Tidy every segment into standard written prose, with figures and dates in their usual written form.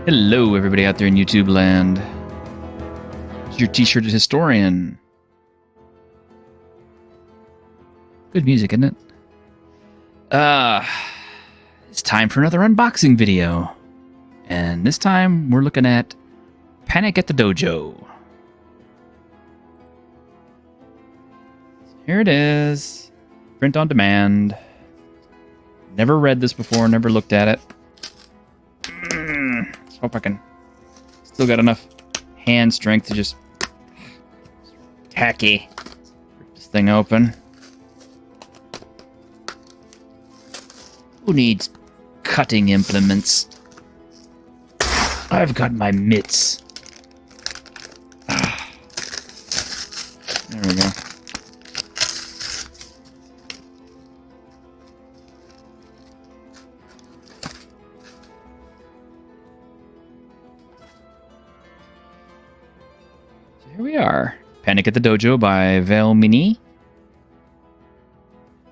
Hello, everybody out there in YouTube land. It's your t-shirted historian. Good music, isn't it? It's time for another unboxing video. And this time, we're looking at Panic at the Dojo. Here it is. Print on demand. Never read this before, never looked at it. Hope I can still got enough hand strength to just tacky rip this thing open. Who needs cutting implements? I've got my mitts. There we go. Here we are. Panic at the Dojo by Vale Mini.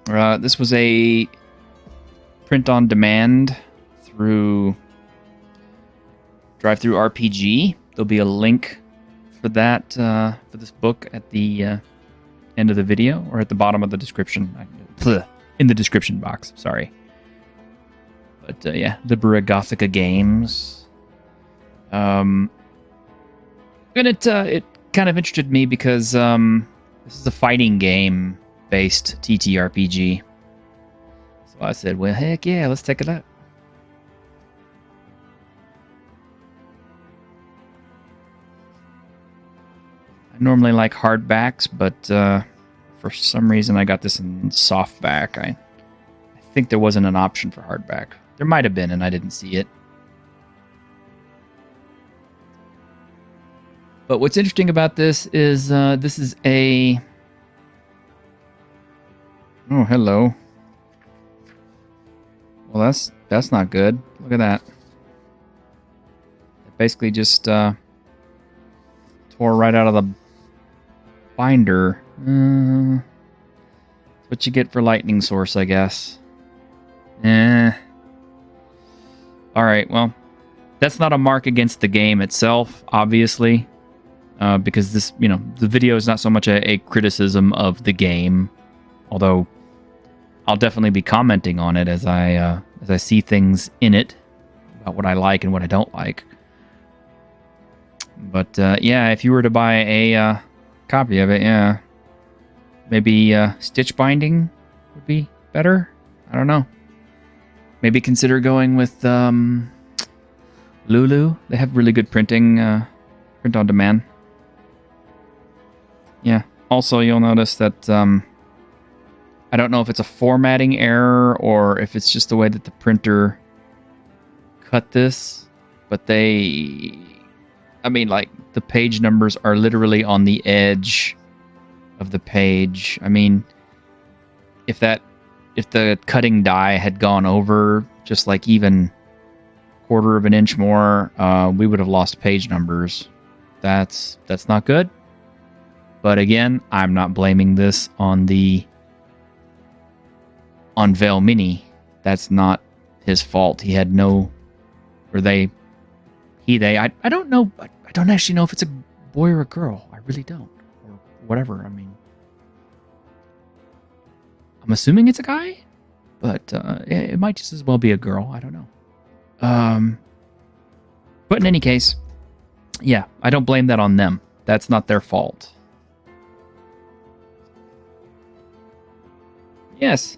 This was a print on demand through Drivethru RPG. There'll be a link for that, for this book at the end of the video, or at the bottom of the description. In the description box, sorry. But yeah, Libera Gothica Games. And it kind of interested me because this is a fighting game based TTRPG. So I said, well, heck yeah, let's check it out. I normally like hardbacks, but for some reason I got this in softback. I think there wasn't an option for hardback. There might have been, and I didn't see it. But what's interesting about this is a... Oh, hello. Well, that's not good. Look at that. It basically just tore right out of the binder. That's what you get for lightning source, I guess. Alright, well, that's not a mark against the game itself, obviously. Because this, the video is not so much a criticism of the game, although I'll definitely be commenting on it as I see things in it about what I like and what I don't like. But yeah, if you were to buy a copy of it, yeah, maybe stitch binding would be better. I don't know. Maybe consider going with Lulu. They have really good printing, print on demand. Yeah. Also, you'll notice that I don't know if it's a formatting error or if it's just the way that the printer cut this, but the page numbers are literally on the edge of the page. I mean, if the cutting die had gone over just like even quarter of an inch more, we would have lost page numbers. That's not good. But again, I'm not blaming this on Vale Mini. That's not his fault. He had no, or they, I don't know. I don't actually know if it's a boy or a girl. I really don't, or whatever. I mean, I'm assuming it's a guy, but it might just as well be a girl. I don't know. But in any case, yeah, I don't blame that on them. That's not their fault. Yes.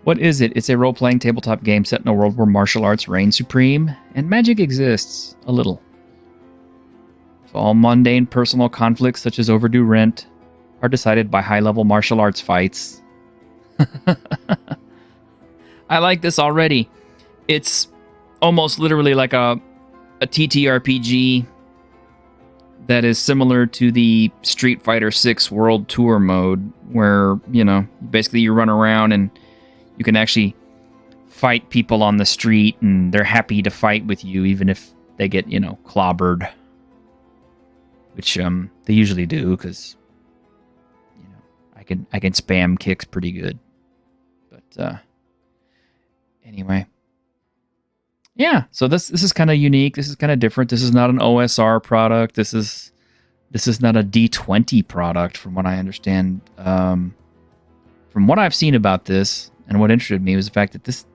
What is it? It's a role-playing tabletop game set in a world where martial arts reign supreme, and magic exists, a little. So all mundane personal conflicts, such as overdue rent, are decided by high-level martial arts fights. I like this already. It's almost literally like a TTRPG that is similar to the Street Fighter 6 World Tour mode, where, basically you run around and you can actually fight people on the street, and they're happy to fight with you, even if they get, clobbered. Which they usually do, because, I can spam kicks pretty good. But anyway, Yeah, so this is kind of unique. This is kind of different. This is not an OSR product. This is not a D20 product, from what I understand. From what I've seen about this, and what interested me was the fact that this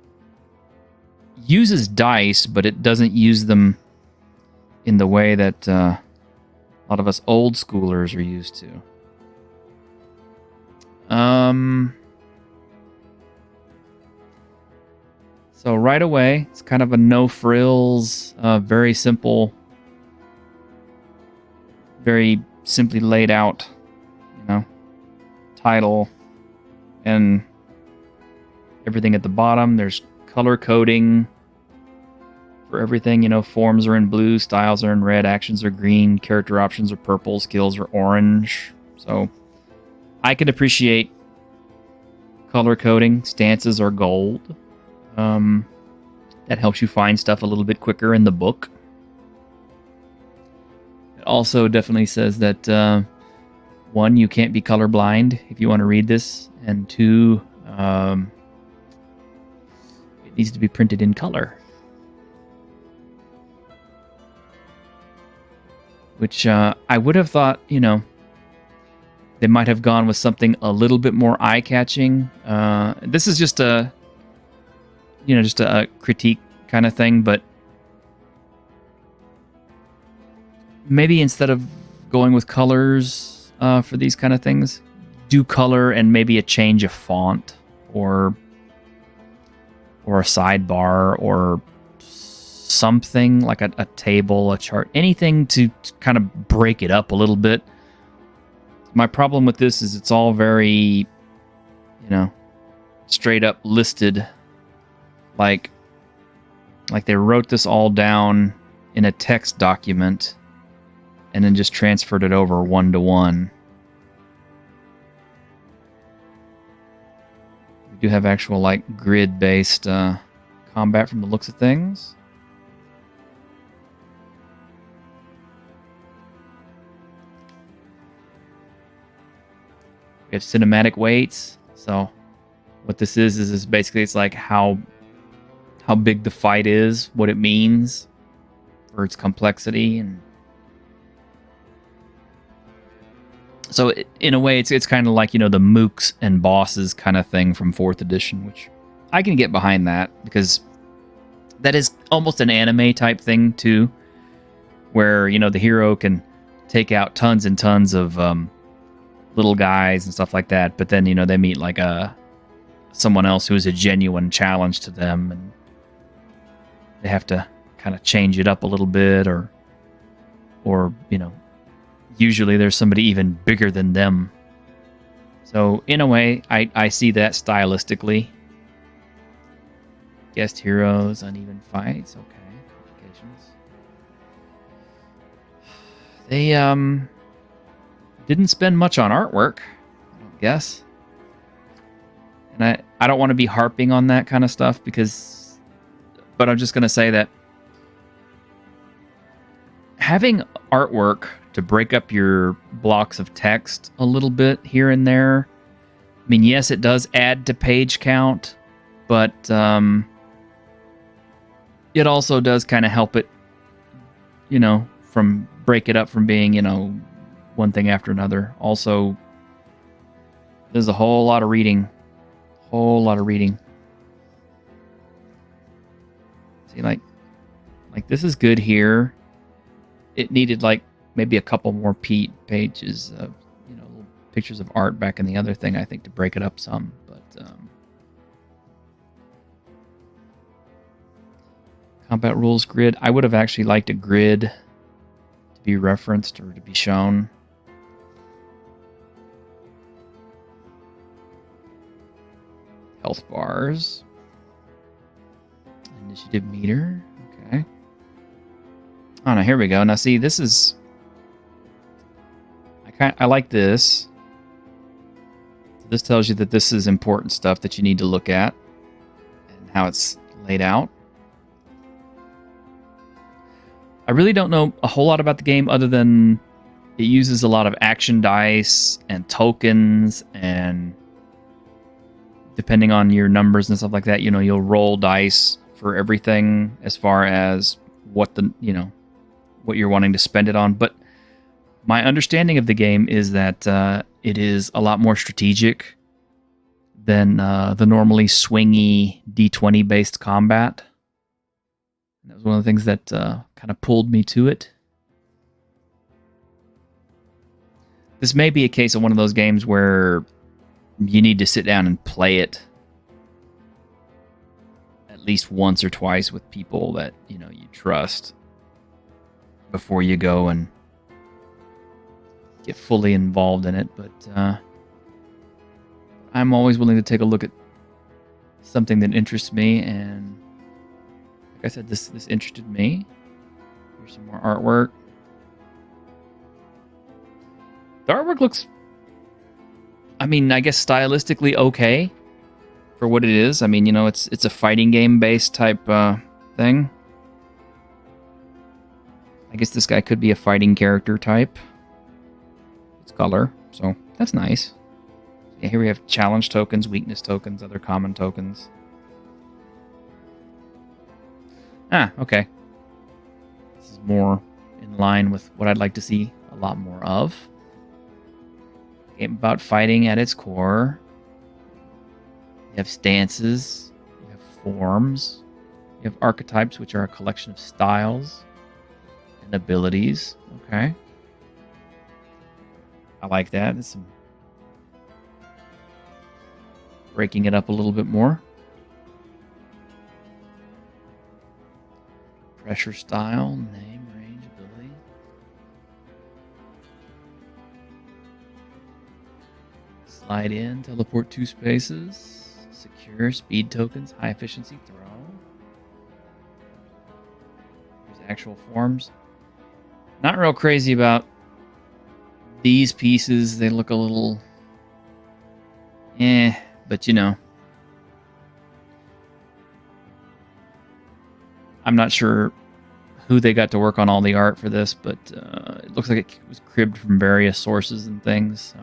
uses dice, but it doesn't use them in the way that a lot of us old schoolers are used to. So right away, it's kind of a no frills, very simple, very simply laid out, title and everything at the bottom. There's color coding for everything. Forms are in blue, styles are in red, actions are green, character options are purple, skills are orange. So I could appreciate color coding. Stances are gold. That helps you find stuff a little bit quicker in the book. It also definitely says that, one, you can't be colorblind if you want to read this, and two, it needs to be printed in color. Which I would have thought, they might have gone with something a little bit more eye-catching. This is just a critique kind of thing, but maybe instead of going with colors for these kind of things, do color and maybe a change of font or a sidebar or something like a table, a chart, anything to kind of break it up a little bit. My problem with this is it's all very, straight up listed. Like they wrote this all down in a text document and then just transferred it over one-to-one. We do have actual grid-based combat from the looks of things. We have cinematic weights. So what this is basically it's like how big the fight is, what it means for its complexity, and so in a way it's kind of like the mooks and bosses kind of thing from 4th edition, which I can get behind that because that is almost an anime type thing too, where the hero can take out tons and tons of little guys and stuff like that, but then they meet someone else who is a genuine challenge to them, and they have to kind of change it up a little bit, or usually there's somebody even bigger than them. So in a way, I see that stylistically. Guest heroes, uneven fights, okay, complications. They didn't spend much on artwork, I don't guess. And I don't want to be harping on that kind of stuff but I'm just going to say that having artwork to break up your blocks of text a little bit here and there, I mean, yes, it does add to page count, but it also does kind of help it, from break it up from being, one thing after another. Also, there's a whole lot of reading. See, like this is good here. It needed maybe a couple more pages of little pictures of art back in the other thing, I think, to break it up some. But combat rules grid. I would have actually liked a grid to be referenced or to be shown. Health bars. Initiative meter. Okay. Oh, no, here we go. Now, see, this is... I like this. This tells you that this is important stuff that you need to look at and how it's laid out. I really don't know a whole lot about the game other than it uses a lot of action dice and tokens, and depending on your numbers and stuff like that, you'll roll dice for everything as far as what what you're wanting to spend it on. But my understanding of the game is that it is a lot more strategic than the normally swingy D20 based combat. That was one of the things that kind of pulled me to it. This may be a case of one of those games where you need to sit down and play it at least once or twice with people that you trust before you go and get fully involved in it. But I'm always willing to take a look at something that interests me, and like I said, this interested me. Here's some more artwork. The artwork looks, I guess stylistically okay for what it is. It's a fighting game based type thing. I guess this guy could be a fighting character type. It's color, so that's nice. Yeah, here we have challenge tokens, weakness tokens, other common tokens. Okay. This is more in line with what I'd like to see a lot more of. Game about fighting at its core. You have stances, you have forms, you have archetypes, which are a collection of styles and abilities. Okay. I like that. There's some breaking it up a little bit more. Pressure style, name, range, ability. Slide in, teleport 2 spaces. Secure, speed tokens, high efficiency, throw. Here's actual forms. Not real crazy about these pieces. They look a little... but I'm not sure who they got to work on all the art for this, but it looks like it was cribbed from various sources and things, so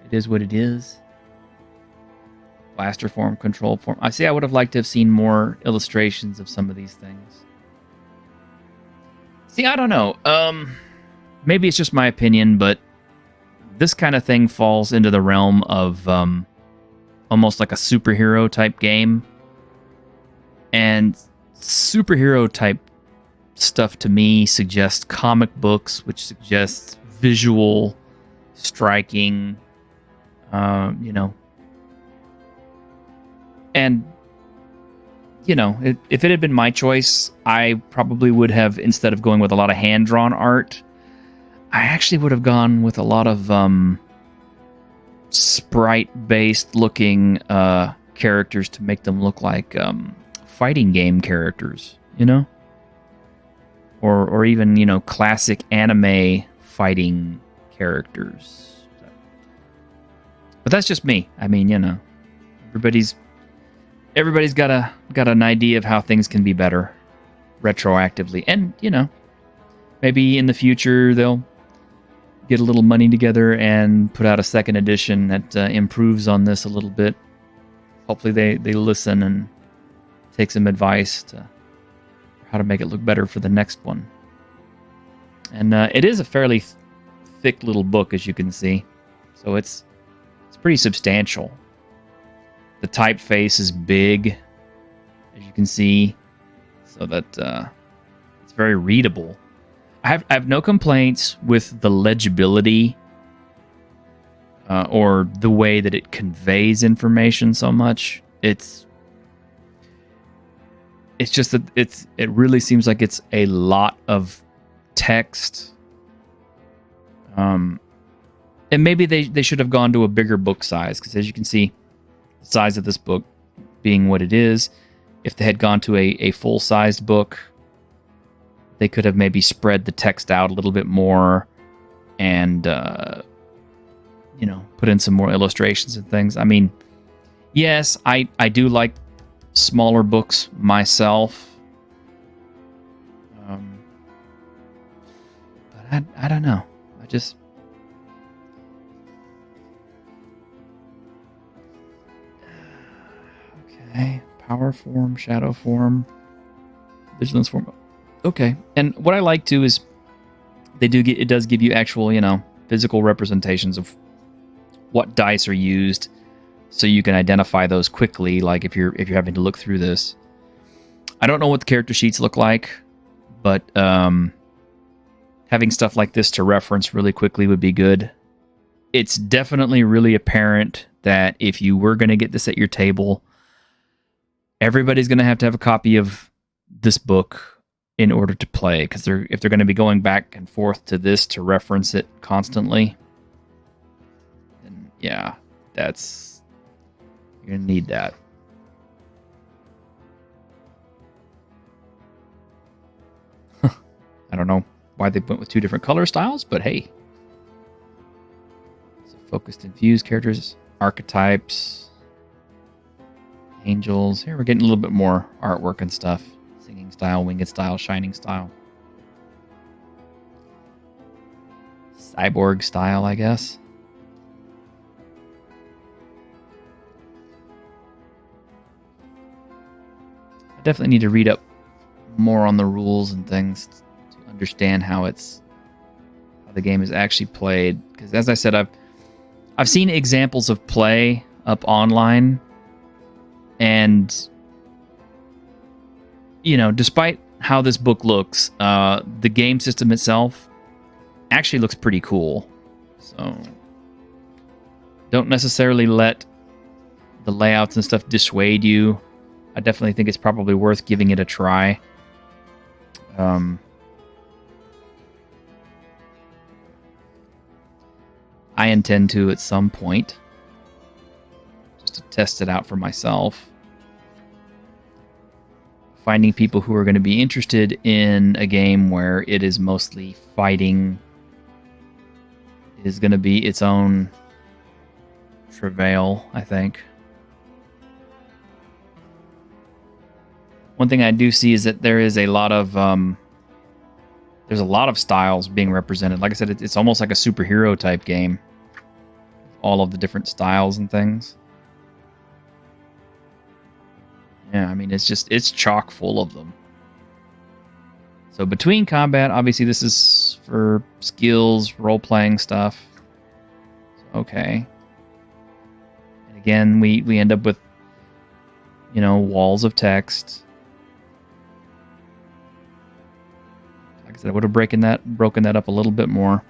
it is what it is. Blaster form, control form. I would have liked to have seen more illustrations of some of these things. See, I don't know. Maybe it's just my opinion, but this kind of thing falls into the realm of almost like a superhero type game. And superhero type stuff to me suggests comic books, which suggests visual, striking, and if it had been my choice, I probably would have, instead of going with a lot of hand-drawn art, I actually would have gone with a lot of sprite-based looking characters to make them look like fighting game characters, or even classic anime fighting characters. But that's just me. Everybody's got an idea of how things can be better retroactively, and maybe in the future they'll get a little money together and put out a second edition that improves on this a little bit. Hopefully they listen and take some advice to how to make it look better for the next one. And it is a fairly thick little book, as you can see, so it's pretty substantial. The typeface is big, as you can see, so that it's very readable. I have no complaints with the legibility or the way that it conveys information so much. It's just that it really seems like it's a lot of text. And maybe they should have gone to a bigger book size, because as you can see, the size of this book being what it is, if they had gone to a full-sized book, they could have maybe spread the text out a little bit more and, put in some more illustrations and things. Yes, I do like smaller books myself. But I don't know. Okay, power form, shadow form. Vigilance form. Okay. And what I like too is it does give you actual, physical representations of what dice are used, so you can identify those quickly. Like if you're having to look through this. I don't know what the character sheets look like, but having stuff like this to reference really quickly would be good. It's definitely really apparent that if you were going to get this at your table, everybody's going to have a copy of this book in order to play, because if they're going to be going back and forth to this to reference it constantly, then yeah, you're going to need that. I don't know why they went with two different color styles, but hey. So focused, infused characters, archetypes, angels. Here we're getting a little bit more artwork and stuff. Singing style, winged style, shining style. Cyborg style, I guess. I definitely need to read up more on the rules and things to understand how the game is actually played. Because as I said, I've seen examples of play up online, and despite how this book looks, the game system itself actually looks pretty cool. So don't necessarily let the layouts and stuff dissuade you. I definitely think it's probably worth giving it a try. I intend to at some point, just to test it out for myself. Finding people who are going to be interested in a game where it is mostly fighting is going to be its own travail, I think. One thing I do see is that there is a lot of there's a lot of styles being represented. Like I said, it's almost like a superhero type game. All of the different styles and things. Yeah, I mean, it's chock full of them. So between combat, obviously this is for skills, role-playing stuff. So, okay. And again, we end up with, walls of text. Like I said, I would have broken that up a little bit more.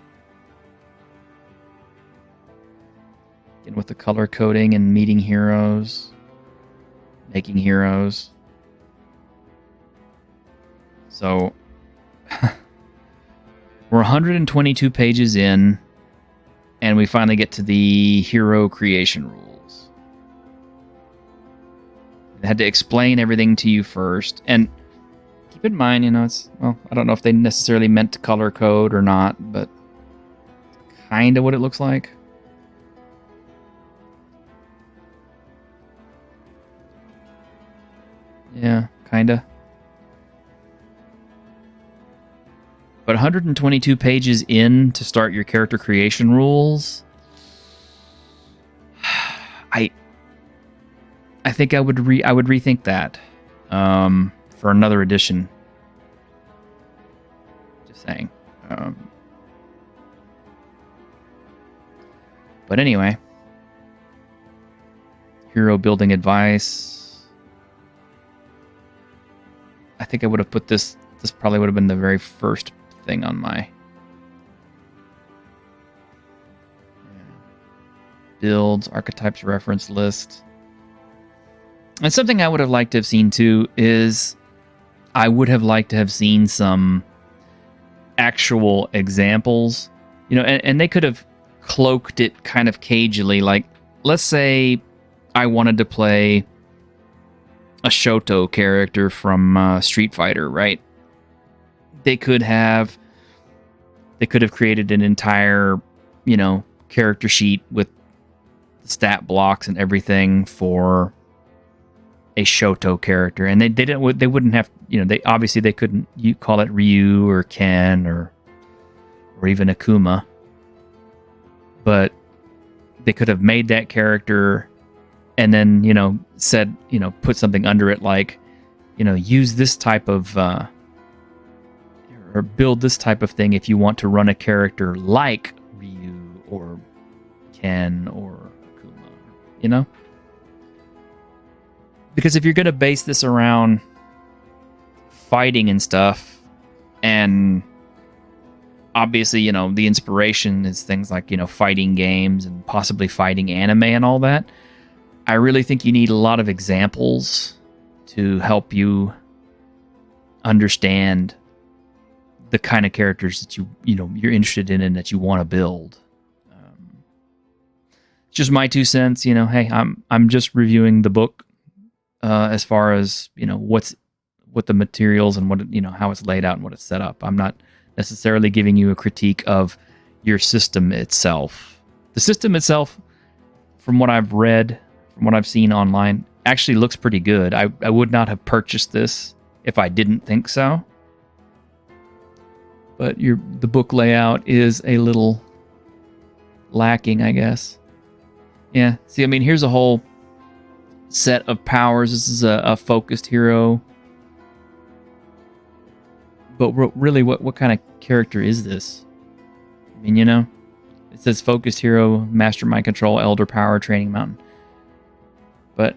Again, with the color coding and meeting heroes. Making heroes. So we're 122 pages in, and we finally get to the hero creation rules. I had to explain everything to you first, and keep in mind, I don't know if they necessarily meant to color code or not, but kind of what it looks like. Yeah, kinda. But 122 pages in to start your character creation rules, I think I would rethink that for another edition. Just saying. But anyway, hero building advice. I think I would have put this probably would have been the very first thing on my builds, archetypes, reference list. And something I would have liked to have seen too is I would have liked to have seen some actual examples, and they could have cloaked it kind of cagily. Like, let's say I wanted to play a Shoto character from Street Fighter, right? They could have created an entire, character sheet with stat blocks and everything for a Shoto character, and they wouldn't have, they couldn't call it Ryu or Ken or even Akuma, but they could have made that character and then, said, put something under it like, use this type of or build this type of thing if you want to run a character like Ryu or Ken or Akuma, Because if you're going to base this around fighting and stuff, and obviously, the inspiration is things like, fighting games and possibly fighting anime and all that, I really think you need a lot of examples to help you understand the kind of characters that you're interested in and that you want to build. It's just my 2 cents. Hey, I'm just reviewing the book as far as what the materials and what how it's laid out and what it's set up. I'm not necessarily giving you a critique of your system itself. The system itself, from what I've read, from what I've seen online, actually looks pretty good. I would not have purchased this if I didn't think so. But the book layout is a little lacking, I guess. Yeah, see, here's a whole set of powers. This is a focused hero. But really, what kind of character is this? It says focused hero, mastermind control, elder power, training mountain. But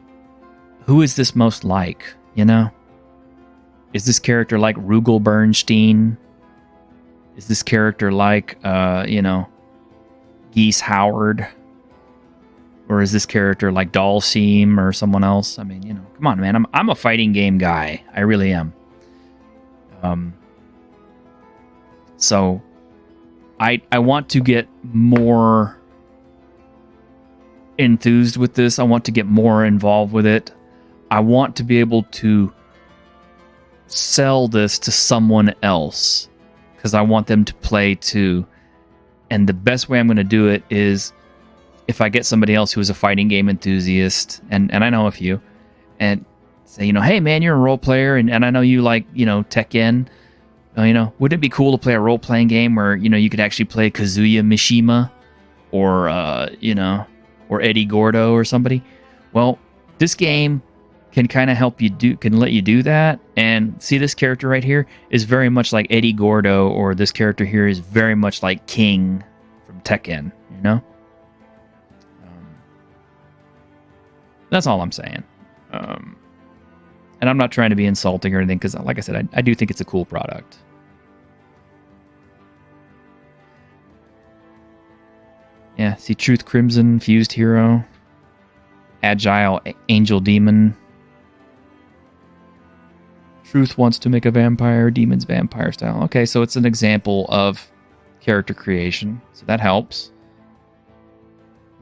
who is this most like, Is this character like Rugal Bernstein? Is this character like, Geese Howard? Or is this character like Dalseem or someone else? Come on, man. I'm a fighting game guy. I really am. So I want to get more enthused with this. I want to get more involved with it. I want to be able to sell this to someone else because I want them to play too. And the best way I'm going to do it is if I get somebody else who is a fighting game enthusiast, and I know a few, and say, hey man, you're a role player, and I know you like, Tekken. Wouldn't it be cool to play a role-playing game where, you could actually play Kazuya Mishima or, or Eddie Gordo or somebody? Well, this game can kind of can let you do that. And see, this character right here is very much like Eddie Gordo, or this character here is very much like King from Tekken, That's all I'm saying. And I'm not trying to be insulting or anything, because like I said, I do think it's a cool product. Yeah, see, Truth Crimson, Fused Hero, Agile Angel Demon. Truth wants to make a vampire, Demon's vampire style. Okay, so it's an example of character creation, so that helps.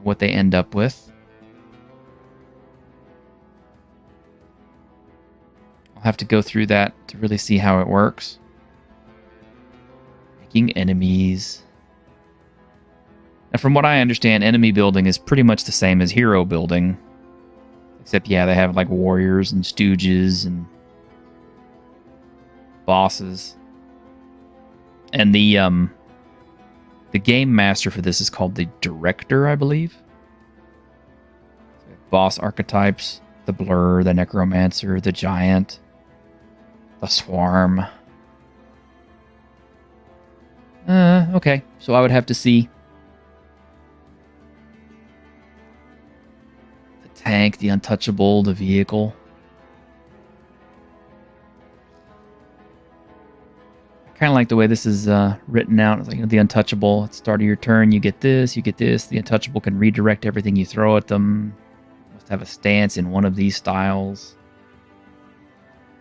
What they end up with. I'll have to go through that to really see how it works. Making enemies. Now, from what I understand, enemy building is pretty much the same as hero building. Except, yeah, they have like warriors and stooges and bosses. And the game master for this is called the Director, I believe. Boss archetypes, the Blur, the Necromancer, the Giant, the Swarm. Okay, so I would have to see the tank, the Untouchable, the vehicle. I kind of like the way this is written out. It's like the Untouchable, at the start of your turn, you get this, you get this. The Untouchable can redirect everything you throw at them. Must have a stance in one of these styles.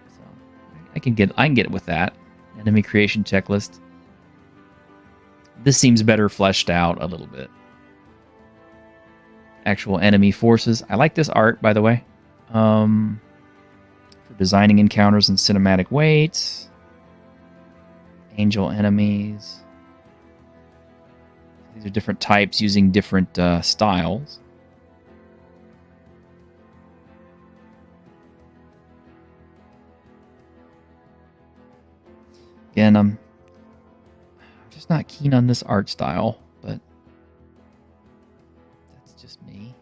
So I can get it with that. Enemy creation checklist. This seems better fleshed out a little bit. Actual enemy forces. I like this art, by the way. For designing encounters and cinematic weights. Angel enemies. These are different types using different styles. Again, I'm just not keen on this art style, but that's just me.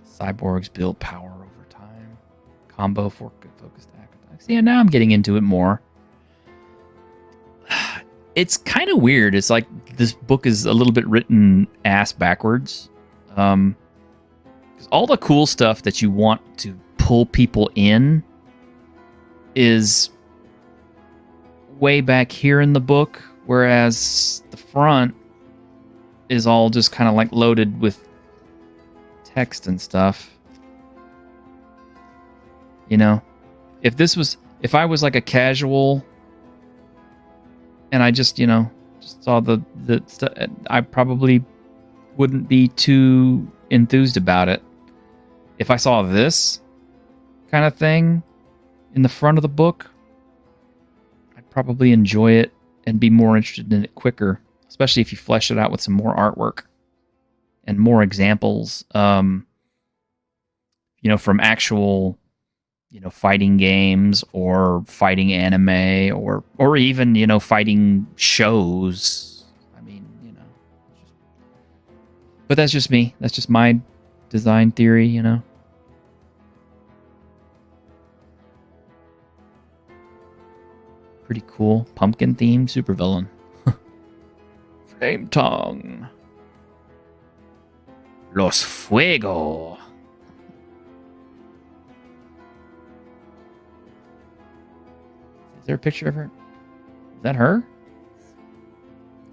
Cyborgs build power over time. combo for focused attacks. Yeah, now I'm getting into it more. It's kind of weird. It's like this book is a little bit written ass backwards. 'Cause all the cool stuff that you want to pull people in is way back here in the book, whereas the front is all just kind of like loaded with text and stuff. You know, if I was like a casual and I just saw the stuff, I probably wouldn't be too enthused about it. If I saw this kind of thing in the front of the book, I'd probably enjoy it and be more interested in it quicker, especially if you flesh it out with some more artwork and more examples, from actual, fighting games or fighting anime or even, fighting shows. I mean, but that's just me. That's just my design theory, Pretty cool. Pumpkin theme supervillain. Flame tongue. Los Fuego. Is there a picture of her? Is that her?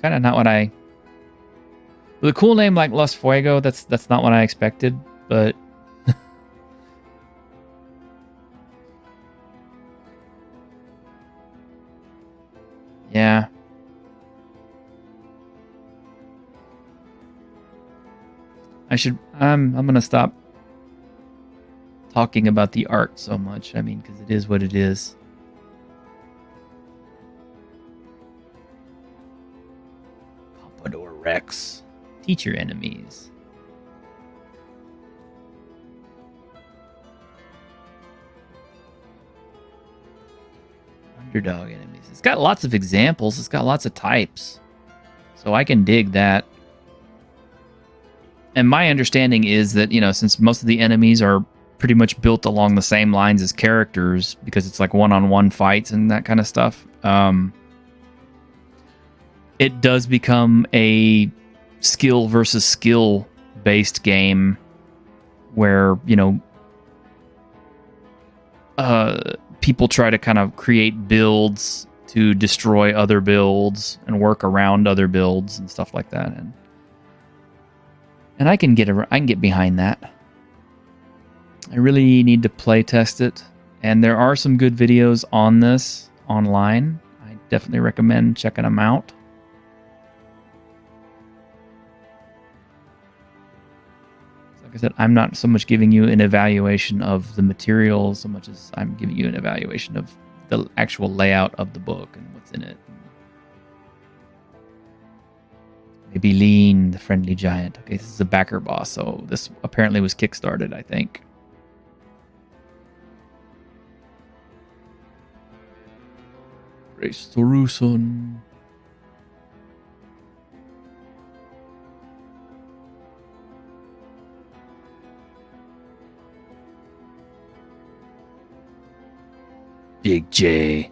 Kind of not what I... With a cool name like Los Fuego, that's not what I expected, but... yeah. I'm going to stop talking about the art so much. I mean, because it is what it is. Pompadour Rex. Teach your enemies. Underdog enemies. It's got lots of examples. It's got lots of types. So I can dig that. And my understanding is that, since most of the enemies are pretty much built along the same lines as characters, because it's like one-on-one fights and that kind of stuff, it does become a skill versus skill based game where, people try to kind of create builds to destroy other builds and work around other builds and stuff like that. And I can get behind that. I really need to play test it, and there are some good videos on this online. I definitely recommend checking them out. Like I said, I'm not so much giving you an evaluation of the material so much as I'm giving you an evaluation of the actual layout of the book and what's in it. Maybe Lean, the friendly giant. Okay, this is a backer boss, so this apparently was kickstarted, I think. Race Thoruson. Big J.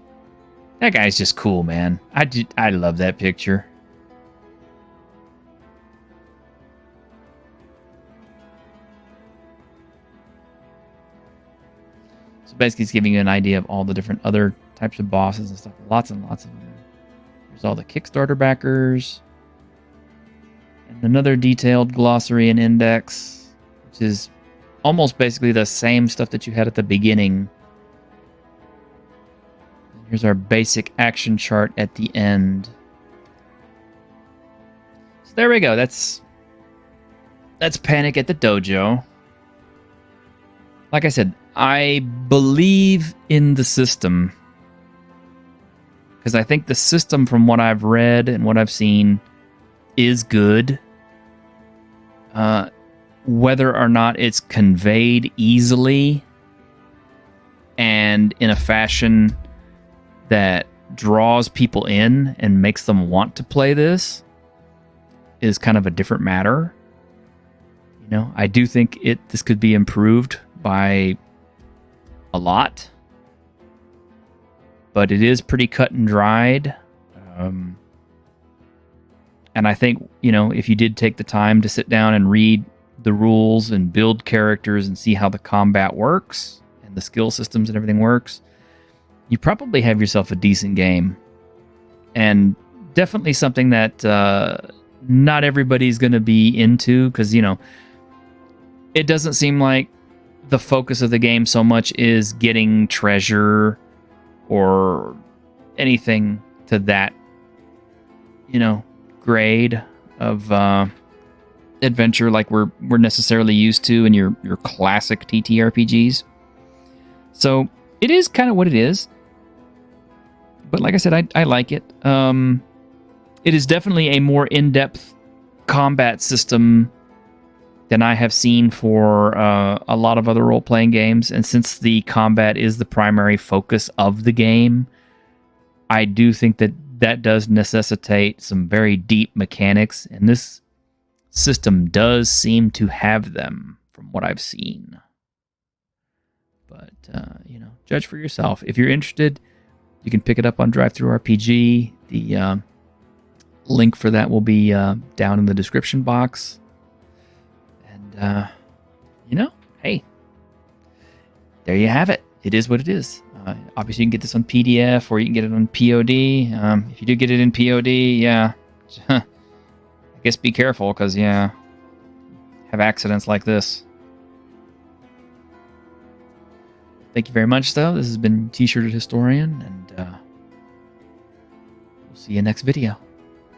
That guy's just cool, man. I love that picture. So basically it's giving you an idea of all the different other types of bosses and stuff. Lots and lots of them. There's all the Kickstarter backers. And another detailed glossary and index, which is almost basically the same stuff that you had at the beginning. And here's our basic action chart at the end. So there we go. That's Panic at the Dojo. Like I said, I believe in the system. Because I think the system, from what I've read and what I've seen, is good. Whether or not it's conveyed easily and in a fashion that draws people in and makes them want to play this is kind of a different matter. I do think this could be improved by a lot, but it is pretty cut and dried. And I think, if you did take the time to sit down and read the rules and build characters and see how the combat works and the skill systems and everything works, you probably have yourself a decent game. And definitely something that not everybody's going to be into, because, it doesn't seem like the focus of the game so much is getting treasure or anything to that, grade of adventure like we're necessarily used to in your classic TTRPGs. So it is kind of what it is. But like I said, I like it. It is definitely a more in-depth combat system than I have seen for a lot of other role-playing games. And since the combat is the primary focus of the game, I do think that does necessitate some very deep mechanics. And this system does seem to have them from what I've seen. But, judge for yourself. If you're interested, you can pick it up on Drivethru RPG. The link for that will be down in the description box. And, hey, there you have it. It is what it is. Obviously, you can get this on PDF or you can get it on POD. If you do get it in POD, yeah, I guess be careful because, have accidents like this. Thank you very much, though. This has been T-Shirted Historian, and we'll see you next video.